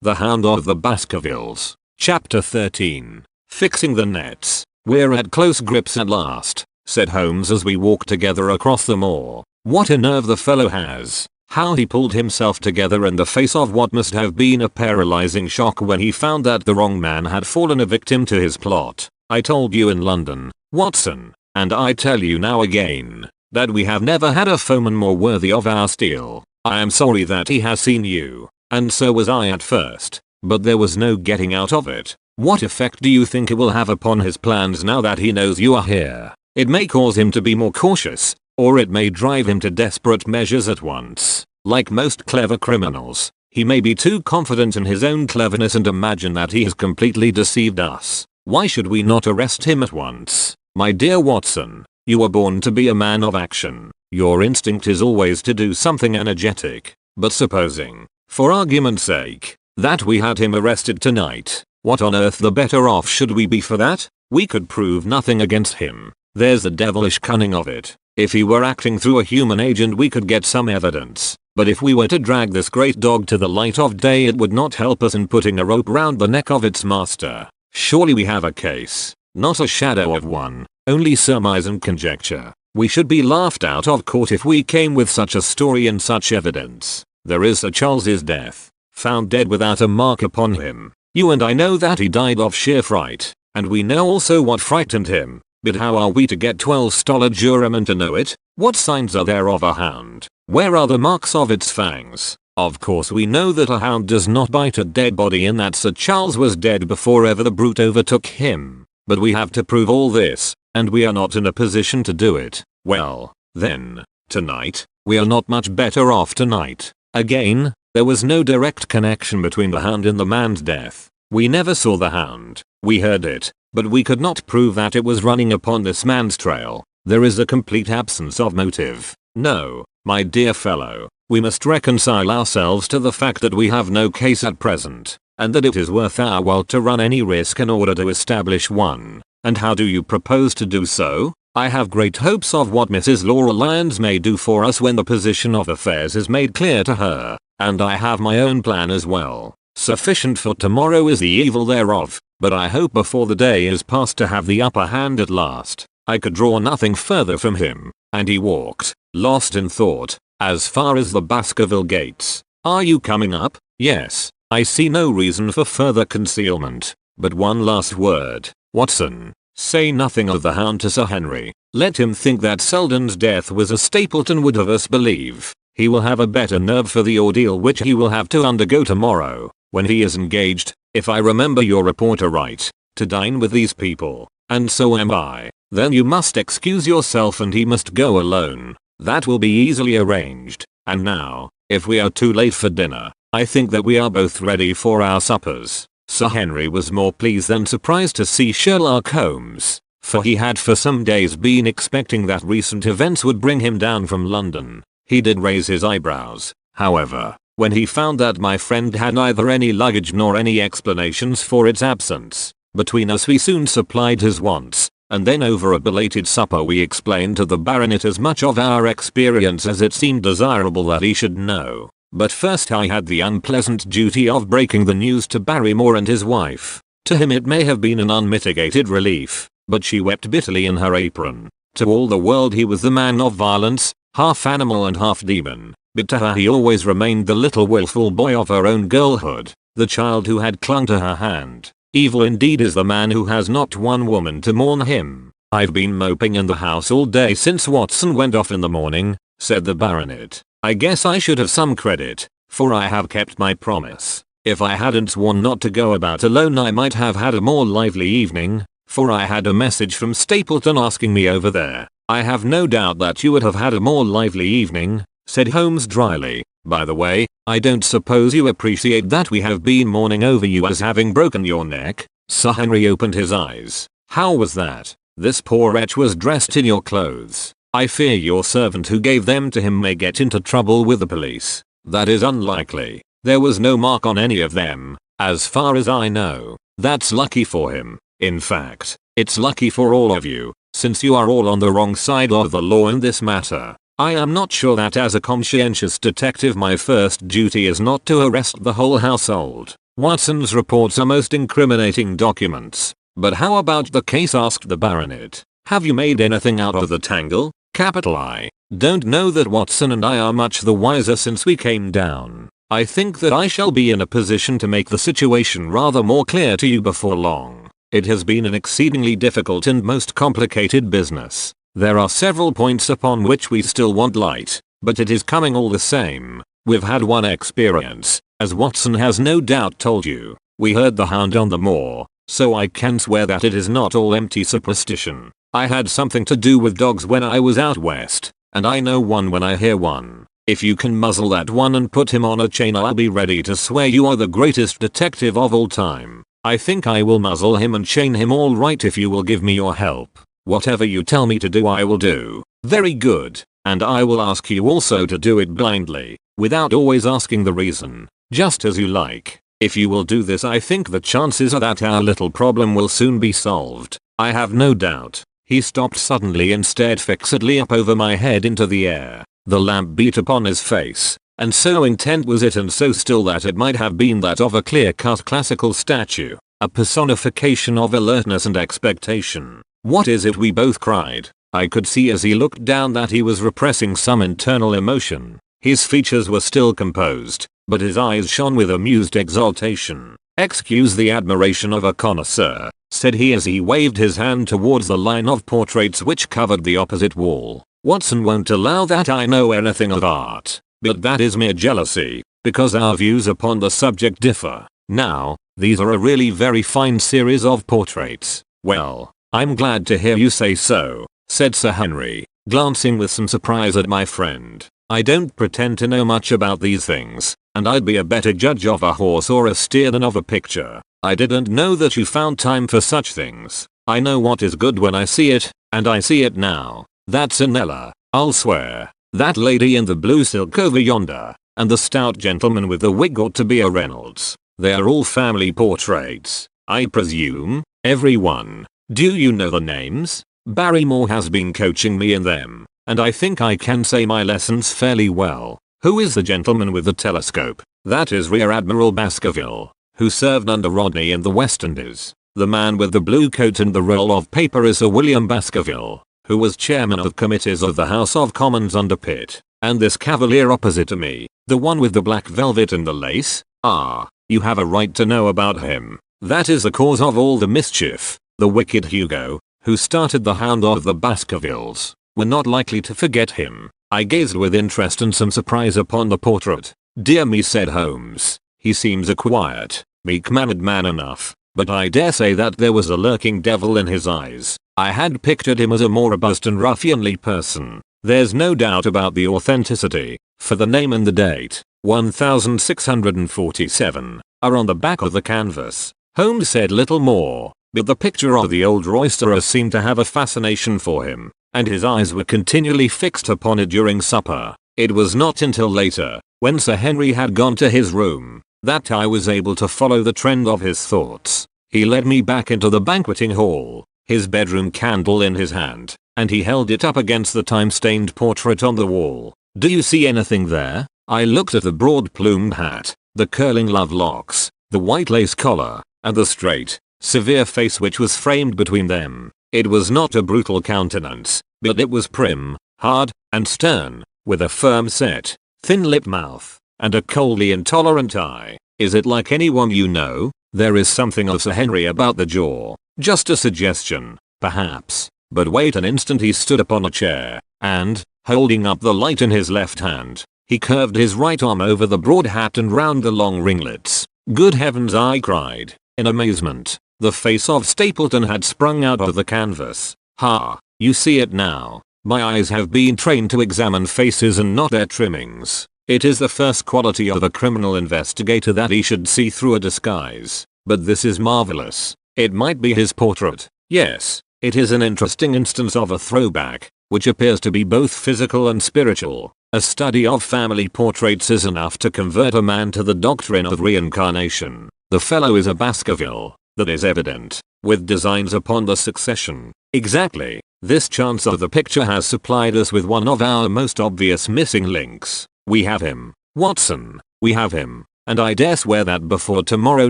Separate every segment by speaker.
Speaker 1: The Hound of the Baskervilles. Chapter 13. Fixing the nets. "We're at close grips at last," said Holmes as we walked together across the moor. "What a nerve the fellow has. How he pulled himself together in the face of what must have been a paralyzing shock when he found that the wrong man had fallen a victim to his plot. I told you in London, Watson, and I tell you now again, that we have never had a foeman more worthy of our steel. I am sorry that he has seen you, and so was I at first, but there was no getting out of it. What effect do you think it will have upon his plans now that he knows you are here? It may cause him to be more cautious, or it may drive him to desperate measures at once. Like most clever criminals, he may be too confident in his own cleverness and imagine that he has completely deceived us. Why should we not arrest him at once? My dear Watson, you were born to be a man of action. Your instinct is always to do something energetic. But supposing, for argument's sake, that we had him arrested tonight, what on earth the better off should we be for that? We could prove nothing against him. There's the devilish cunning of it. If he were acting through a human agent we could get some evidence, but if we were to drag this great dog to the light of day it would not help us in putting a rope round the neck of its master. Surely we have a case. Not a shadow of one, only surmise and conjecture. We should be laughed out of court if we came with such a story and such evidence. There is Sir Charles's death, found dead without a mark upon him. You and I know that he died of sheer fright, and we know also what frightened him. But how are we to get 12 stolid jurymen to know it? What signs are there of a hound? Where are the marks of its fangs? Of course we know that a hound does not bite a dead body and that Sir Charles was dead before ever the brute overtook him. But we have to prove all this, and we are not in a position to do it. Well, then, tonight, we are not much better off tonight. Again, there was no direct connection between the hound and the man's death. We never saw the hound. We heard it, but we could not prove that it was running upon this man's trail. There is a complete absence of motive. No, my dear fellow, we must reconcile ourselves to the fact that we have no case at present, and that it is worth our while to run any risk in order to establish one. And how do you propose to do so? I have great hopes of what Mrs. Laura Lyons may do for us when the position of affairs is made clear to her, and I have my own plan as well. Sufficient for tomorrow is the evil thereof, but I hope before the day is past to have the upper hand at last. I could draw nothing further from him, and he walked, lost in thought, as far as the Baskerville gates. Are you coming up? Yes. I see no reason for further concealment. But one last word, Watson. Say nothing of the hound to Sir Henry. Let him think that Selden's death was a Stapleton would have us believe. He will have a better nerve for the ordeal which he will have to undergo tomorrow, when he is engaged, if I remember your reporter right, to dine with these people, and so am I. Then you must excuse yourself and he must go alone. That will be easily arranged. And now, if we are too late for dinner, I think that we are both ready for our suppers. Sir Henry was more pleased than surprised to see Sherlock Holmes, for he had for some days been expecting that recent events would bring him down from London. He did raise his eyebrows, however, when he found that my friend had neither any luggage nor any explanations for its absence. Between us we soon supplied his wants, and then over a belated supper we explained to the baronet as much of our experience as it seemed desirable that he should know. But first I had the unpleasant duty of breaking the news to Barrymore and his wife. To him it may have been an unmitigated relief, but she wept bitterly in her apron. To all the world he was the man of violence, half animal and half demon, but to her he always remained the little willful boy of her own girlhood, the child who had clung to her hand. Evil indeed is the man who has not one woman to mourn him. I've been moping in the house all day since Watson went off in the morning, said the baronet. I guess I should have some credit, for I have kept my promise. If I hadn't sworn not to go about alone I might have had a more lively evening, for I had a message from Stapleton asking me over there. I have no doubt that you would have had a more lively evening, said Holmes dryly. By the way, I don't suppose you appreciate that we have been mourning over you as having broken your neck? Sir Henry opened his eyes. How was that? This poor wretch was dressed in your clothes. I fear your servant who gave them to him may get into trouble with the police. That is unlikely. There was no mark on any of them, as far as I know. That's lucky for him. In fact, it's lucky for all of you, since you are all on the wrong side of the law in this matter. I am not sure that as a conscientious detective my first duty is not to arrest the whole household. Watson's reports are most incriminating documents. But how about the case, asked the baronet. Have you made anything out of the tangle? Capital I. Don't know that Watson and I are much the wiser since we came down. I think that I shall be in a position to make the situation rather more clear to you before long. It has been an exceedingly difficult and most complicated business. There are several points upon which we still want light, but it is coming all the same. We've had one experience, as Watson has no doubt told you. We heard the hound on the moor, so I can swear that it is not all empty superstition. I had something to do with dogs when I was out west, and I know one when I hear one. If you can muzzle that one and put him on a chain, I'll be ready to swear you are the greatest detective of all time. I think I will muzzle him and chain him all right if you will give me your help. Whatever you tell me to do, I will do. Very good. And I will ask you also to do it blindly, without always asking the reason. Just as you like. If you will do this, I think the chances are that our little problem will soon be solved. I have no doubt. He stopped suddenly and stared fixedly up over my head into the air. The lamp beat upon his face, and so intent was it and so still that it might have been that of a clear-cut classical statue, a personification of alertness and expectation. What is it? We both cried. I could see as he looked down that he was repressing some internal emotion. His features were still composed, but his eyes shone with amused exultation. Excuse the admiration of a connoisseur, said he as he waved his hand towards the line of portraits which covered the opposite wall. Watson won't allow that I know anything of art, but that is mere jealousy, because our views upon the subject differ. Now, these are a really very fine series of portraits. Well, I'm glad to hear you say so, said Sir Henry, glancing with some surprise at my friend. I don't pretend to know much about these things, and I'd be a better judge of a horse or a steer than of a picture. I didn't know that you found time for such things. I know what is good when I see it, and I see it now. That's Anella, I'll swear. That lady in the blue silk over yonder, and the stout gentleman with the wig ought to be a Reynolds. They are all family portraits, I presume, everyone. Do you know the names? Barrymore has been coaching me in them, and I think I can say my lessons fairly well. Who is the gentleman with the telescope? That is Rear Admiral Baskerville, who served under Rodney in the West Indies. The man with the blue coat and the roll of paper is Sir William Baskerville, who was chairman of committees of the House of Commons under Pitt. And this cavalier opposite to me, the one with the black velvet and the lace? Ah, you have a right to know about him. That is the cause of all the mischief. The wicked Hugo, who started the Hound of the Baskervilles. We're not likely to forget him. I gazed with interest and some surprise upon the portrait. Dear me, said Holmes. He seems a quiet, meek-mannered man enough, but I dare say that there was a lurking devil in his eyes. I had pictured him as a more robust and ruffianly person. There's no doubt about the authenticity, for the name and the date, 1647, are on the back of the canvas. Holmes said little more, but the picture of the old roisterer seemed to have a fascination for him, and his eyes were continually fixed upon it during supper. It was not until later, when Sir Henry had gone to his room, that I was able to follow the trend of his thoughts. He led me back into the banqueting hall, his bedroom candle in his hand, and he held it up against the time-stained portrait on the wall. Do you see anything there? I looked at the broad-plumed hat, the curling love locks, the white lace collar, and the straight, severe face which was framed between them. It was not a brutal countenance, but it was prim, hard, and stern, with a firm set, thin-lipped mouth, and a coldly intolerant eye. Is it like anyone you know? There is something of Sir Henry about the jaw. Just a suggestion, perhaps. But wait an instant. He stood upon a chair, and, holding up the light in his left hand, he curved his right arm over the broad hat and round the long ringlets. Good heavens, I cried, in amazement. The face of Stapleton had sprung out of the canvas. Ha, you see it now. My eyes have been trained to examine faces and not their trimmings. It is the first quality of a criminal investigator that he should see through a disguise. But this is marvelous. It might be his portrait. Yes, it is an interesting instance of a throwback, which appears to be both physical and spiritual. A study of family portraits is enough to convert a man to the doctrine of reincarnation. The fellow is a Baskerville, that is evident, with designs upon the succession. Exactly. This chance of the picture has supplied us with one of our most obvious missing links. We have him. Watson, we have him. and I dare swear that before tomorrow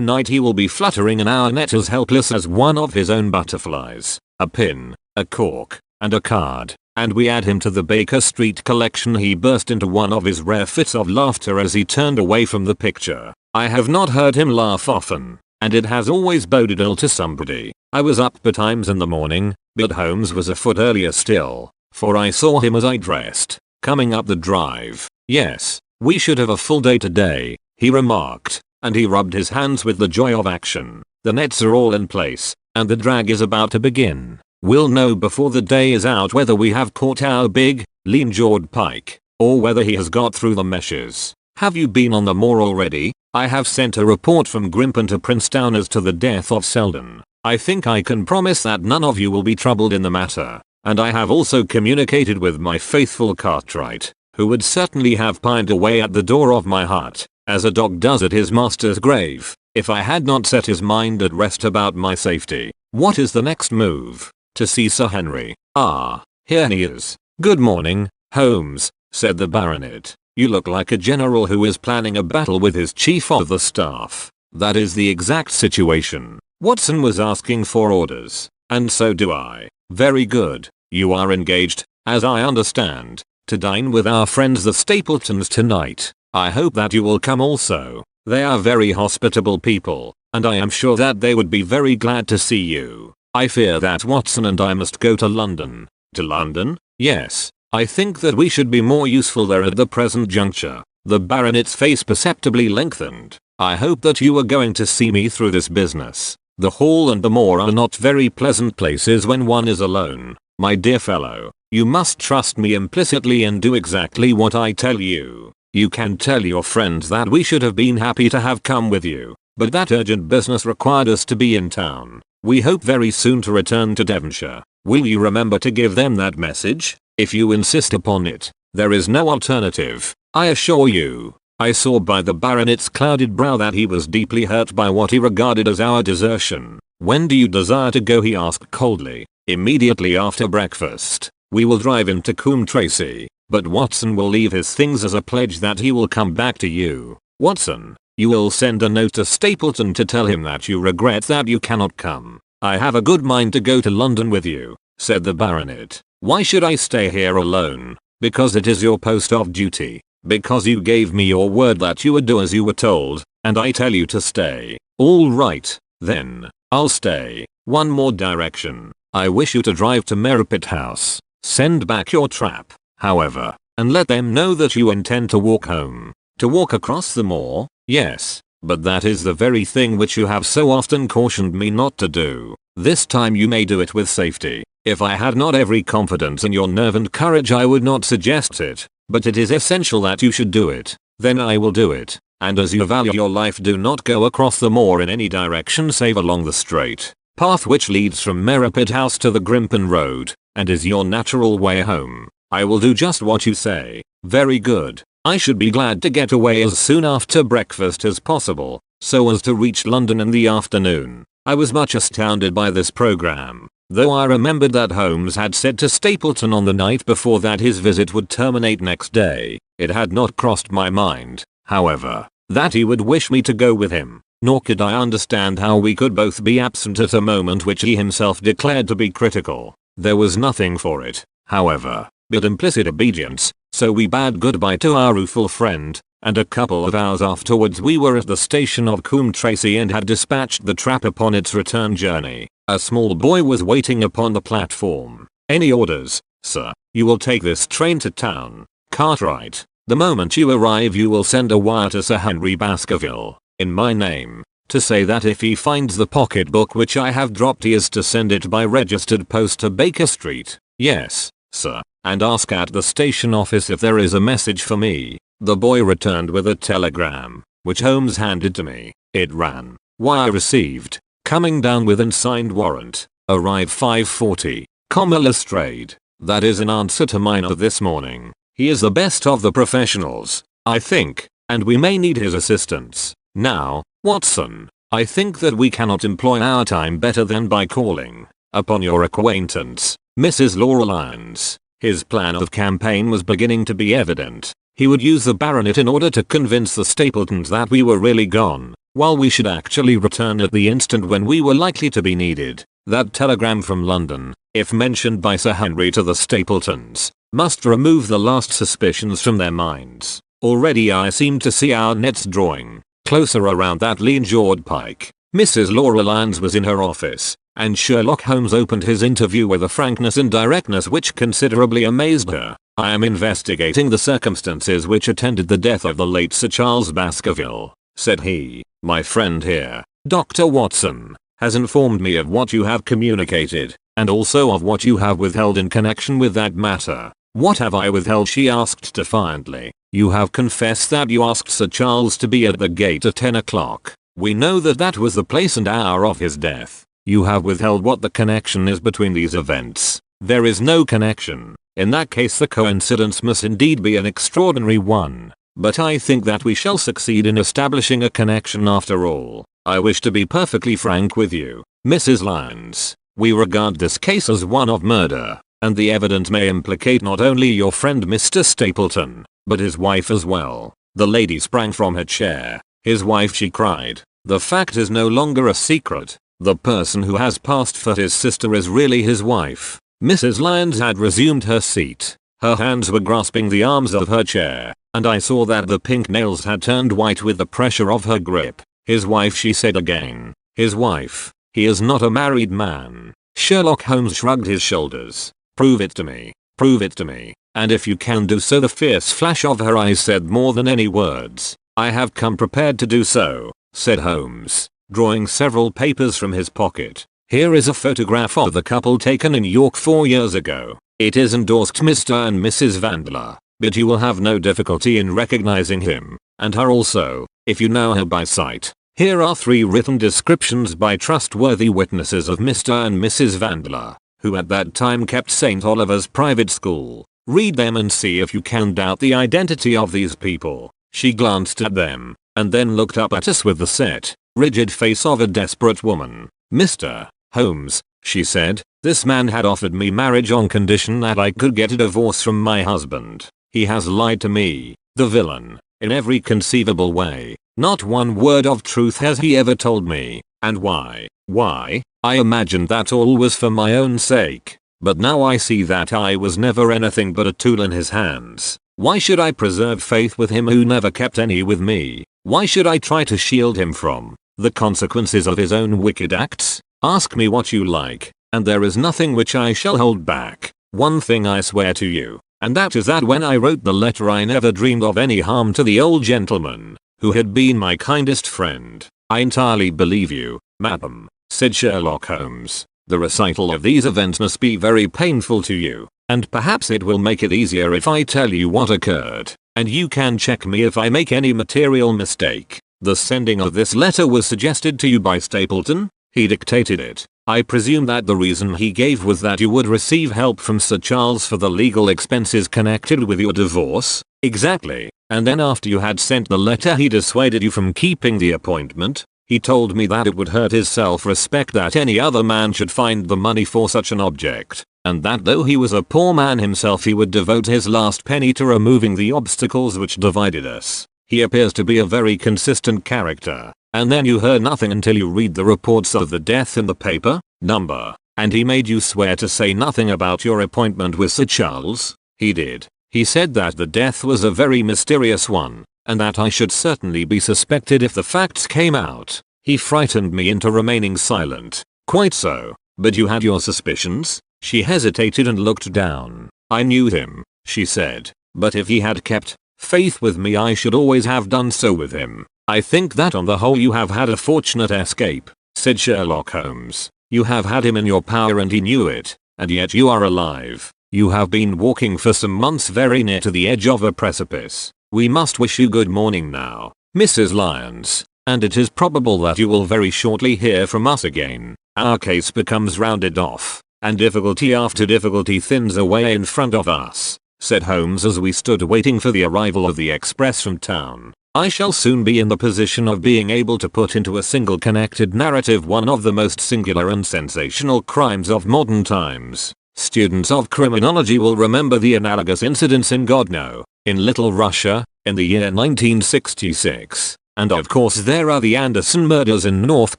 Speaker 1: night he will be fluttering in our net as helpless as one of his own butterflies. A pin, a cork, and a card, and we add him to the Baker Street collection." He burst into one of his rare fits of laughter as he turned away from the picture. I have not heard him laugh often, and it has always boded ill to somebody. I was up betimes in the morning, but Holmes was afoot earlier still, for I saw him as I dressed, coming up the drive. "Yes, we should have a full day today," he remarked, and he rubbed his hands with the joy of action. "The nets are all in place, and the drag is about to begin. We'll know before the day is out whether we have caught our big, lean-jawed pike, or whether he has got through the meshes. Have you been on the moor already? I have sent a report from Grimpen to Princetown as to the death of Selden. I think I can promise that none of you will be troubled in the matter, and I have also communicated with my faithful Cartwright, who would certainly have pined away at the door of my hut, as a dog does at his master's grave, if I had not set his mind at rest about my safety. What is the next move?" "To see Sir Henry." "Ah, here he is. Good morning, Holmes," said the baronet. "You look like a general who is planning a battle with his chief of the staff." "That is the exact situation. Watson was asking for orders, and so do I." "Very good. You are engaged, as I understand, to dine with our friends the Stapletons tonight. I hope that you will come also. They are very hospitable people, and I am sure that they would be very glad to see you. I fear that Watson and I must go to London." "To London?" "Yes. I think that we should be more useful there at the present juncture." The baronet's face perceptibly lengthened. "I hope that you are going to see me through this business. The hall and the moor are not very pleasant places when one is alone. My dear fellow, you must trust me implicitly and do exactly what I tell you. You can tell your friends that we should have been happy to have come with you, but that urgent business required us to be in town. We hope very soon to return to Devonshire. Will you remember to give them that message? If you insist upon it, there is no alternative, I assure you." I saw by the baronet's clouded brow that he was deeply hurt by what he regarded as our desertion. "When do you desire to go?" he asked coldly. "Immediately after breakfast. We will drive into Coombe Tracey, but Watson will leave his things as a pledge that he will come back to you." "Watson, you will send a note to Stapleton to tell him that you regret that you cannot come." "I have a good mind to go to London with you," said the baronet. "Why should I stay here alone?" "Because it is your post of duty. Because you gave me your word that you would do as you were told, and I tell you to stay." "All right, then, I'll stay. One more direction. I wish you to drive to Merripit House. Send back your trap, however, and let them know that you intend to walk home." "To walk across the moor?" "Yes, but that is the very thing which you have so often cautioned me not to do. This time you may do it with safety. If I had not every confidence in your nerve and courage I would not suggest it, but it is essential that you should do it. Then I will do it, and as you value your life do not go across the moor in any direction save along the straight path which leads from Merripit House to the Grimpen Road, and is your natural way home. I will do just what you say." "Very good. I should be glad to get away as soon after breakfast as possible, so as to reach London in the afternoon." I was much astounded by this program, though I remembered that Holmes had said to Stapleton on the night before that his visit would terminate next day. It had not crossed my mind, however, that he would wish me to go with him, nor could I understand how we could both be absent at a moment which he himself declared to be critical. There was nothing for it, however, but implicit obedience, so we bade goodbye to our rueful friend, and a couple of hours afterwards we were at the station of Coombe Tracey and had dispatched the trap upon its return journey. A small boy was waiting upon the platform. "Any orders, sir?" "You will take this train to town, Cartwright. The moment you arrive you will send a wire to Sir Henry Baskerville, in my name, to say that if he finds the pocketbook which I have dropped he is to send it by registered post to Baker Street." "Yes, sir, and ask at the station office if there is a message for me." The boy returned with a telegram, which Holmes handed to me. It ran, "Wire received. Coming down with unsigned warrant. Arrive 5:40, Lestrade." That is an answer to mine of this morning. He is the best of the professionals, I think, and we may need his assistance. Now, Watson, I think that we cannot employ our time better than by calling upon your acquaintance, Mrs. Laura Lyons. His plan of campaign was beginning to be evident. He would use the baronet in order to convince the Stapletons that we were really gone, while we should actually return at the instant when we were likely to be needed. That telegram from London, if mentioned by Sir Henry to the Stapletons, must remove the last suspicions from their minds. Already I seem to see our nets drawing closer around that lean-jawed pike. Mrs. Laura Lyons was in her office, and Sherlock Holmes opened his interview with a frankness and directness which considerably amazed her. "I am investigating the circumstances which attended the death of the late Sir Charles Baskerville," said he. "My friend here, Dr. Watson, has informed me of what you have communicated, and also of what you have withheld in connection with that matter." "What have I withheld?" she asked defiantly. "You have confessed that you asked Sir Charles to be at the gate at 10 o'clock. We know that that was the place and hour of his death. You have withheld what the connection is between these events." "There is no connection." "In that case the coincidence must indeed be an extraordinary one. But I think that we shall succeed in establishing a connection after all. I wish to be perfectly frank with you, Mrs. Lyons. We regard this case as one of murder, and the evidence may implicate not only your friend Mr. Stapleton, but his wife as well." The lady sprang from her chair. "His wife," she cried. "The fact is no longer a secret. The person who has passed for his sister is really his wife." Mrs. Lyons had resumed her seat. Her hands were grasping the arms of her chair, and I saw that the pink nails had turned white with the pressure of her grip. "His wife," she said again. "His wife. He is not a married man." Sherlock Holmes shrugged his shoulders. "Prove it to me. Prove it to me. And if you can do so." The fierce flash of her eyes said more than any words. "I have come prepared to do so," said Holmes, drawing several papers from his pocket. "Here is a photograph of the couple taken in York 4 years ago. It is endorsed Mr. and Mrs. Vandeleur, but you will have no difficulty in recognizing him, and her also, if you know her by sight. Here are 3 written descriptions by trustworthy witnesses of Mr. and Mrs. Vandeleur, who at that time kept St. Oliver's private school. Read them and see if you can doubt the identity of these people." She glanced at them, and then looked up at us with the set, rigid face of a desperate woman. "Mr. Holmes," she said, "this man had offered me marriage on condition that I could get a divorce from my husband. He has lied to me, the villain, in every conceivable way. Not one word of truth has he ever told me. And why? Why? I imagined that all was for my own sake, but now I see that I was never anything but a tool in his hands. Why should I preserve faith with him who never kept any with me? Why should I try to shield him from the consequences of his own wicked acts? Ask me what you like, and there is nothing which I shall hold back. One thing I swear to you, and that is that when I wrote the letter I never dreamed of any harm to the old gentleman, who had been my kindest friend." "I entirely believe you, madam," said Sherlock Holmes. "The recital of these events must be very painful to you, and perhaps it will make it easier if I tell you what occurred, and you can check me if I make any material mistake. The sending of this letter was suggested to you by Stapleton? He dictated it. I presume that the reason he gave was that you would receive help from Sir Charles for the legal expenses connected with your divorce?" "Exactly. And then after you had sent the letter he dissuaded you from keeping the appointment. He told me that it would hurt his self-respect that any other man should find the money for such an object, and that though he was a poor man himself he would devote his last penny to removing the obstacles which divided us. He appears to be a very consistent character. And then you heard nothing until you read the reports of the death in the paper, number, and he made you swear to say nothing about your appointment with Sir Charles?" "He did. He said that the death was a very mysterious one, and that I should certainly be suspected if the facts came out. He frightened me into remaining silent." "Quite so. But you had your suspicions?" She hesitated and looked down. "I knew him," she said, "but if he had kept faith with me I should always have done so with him." "I think that on the whole you have had a fortunate escape," said Sherlock Holmes. "You have had him in your power and he knew it, and yet you are alive. You have been walking for some months very near to the edge of a precipice. We must wish you good morning now, Mrs. Lyons, and it is probable that you will very shortly hear from us again. Our case becomes rounded off, and difficulty after difficulty thins away in front of us," said Holmes as we stood waiting for the arrival of the express from town. "I shall soon be in the position of being able to put into a single connected narrative one of the most singular and sensational crimes of modern times. Students of criminology will remember the analogous incidents in God No. in Little Russia, in the year 1966. And of course there are the Anderson murders in North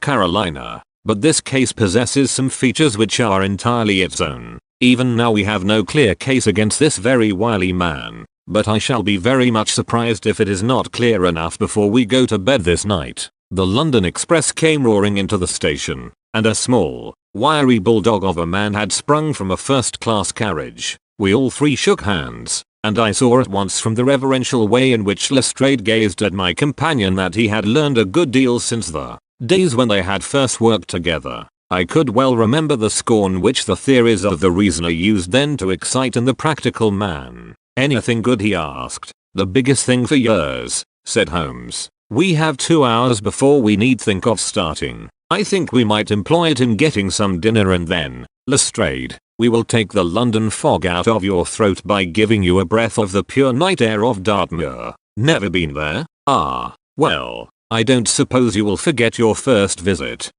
Speaker 1: Carolina. But this case possesses some features which are entirely its own. Even now we have no clear case against this very wily man. But I shall be very much surprised if it is not clear enough before we go to bed this night. The London Express came roaring into the station, and a small, wiry bulldog of a man had sprung from a first-class carriage. We all three shook hands, and I saw at once from the reverential way in which Lestrade gazed at my companion that he had learned a good deal since the days when they had first worked together. I could well remember the scorn which the theories of the reasoner used then to excite in the practical man. "Anything good?" he asked. "The biggest thing for yours," said Holmes. "We have 2 hours before we need think of starting. I think we might employ it in getting some dinner and then, Lestrade, we will take the London fog out of your throat by giving you a breath of the pure night air of Dartmoor. Never been there? Ah, well, I don't suppose you will forget your first visit."